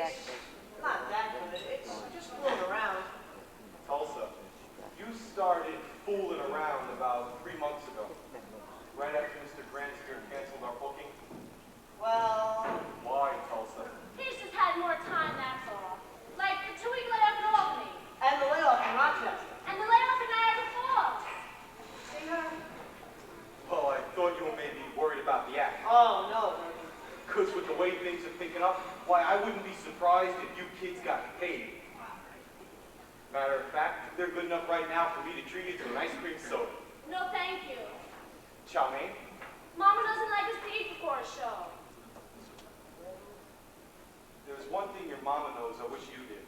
It's not that good. It's just fooling around. Tulsa, you started fooling around about 3 months ago, right after Mr. Grandster canceled our booking. Well, Why, Tulsa? He's just had more time, that's all. Like the 2-week layoff in Albany. and the layoff in Rochester. And the layoff in Niagara Falls. See her? Well, I thought you were maybe worried about the act. Oh, no, Herbie. Because with the way things are picking up, why, I wouldn't be surprised if you kids got paid. Matter of fact, they're good enough right now for me to treat you to an ice cream soda. No, thank you. Chow mein? Mama doesn't like us to eat before a show. There's one thing your mama knows I wish you did.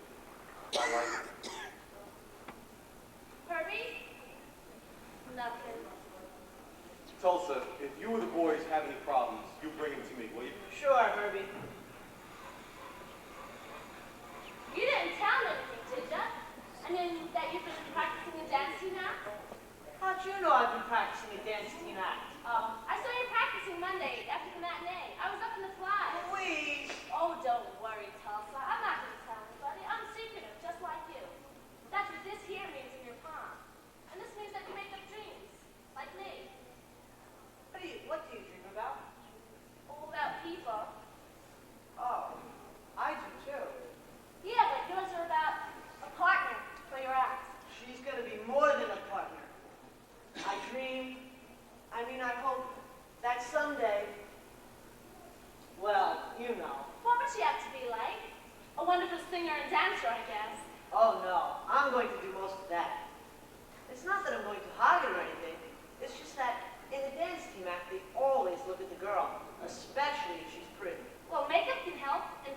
I like it. Herbie? Nothing. Tulsa, if you or the boys have any problems, you bring them to me, will you? Sure, Herbie. You didn't tell me anything, did ya? I mean, that you've been practicing a dance team act? How'd you know I've been practicing a dance team act? I saw you practicing Monday after the matinee. I was up in the fly. Louise! Oh, don't worry, Tulsa. I'm not going to tell anybody. I'm secretive, just like you. That's what this here means in your palm. And this means that you make up dreams, like me. What do you dream about? All about people. Oh, I do too. Yeah, but yours are about a partner for your act. She's gonna be more than a partner. I hope that someday, well, you know. What would she have to be like? A wonderful singer and dancer, I guess. Oh no, I'm going to do most of that. It's not that I'm going to hide it or anything. It's just that in the dance team act, they always look at the girl, especially if she's pretty. Well, makeup can help, and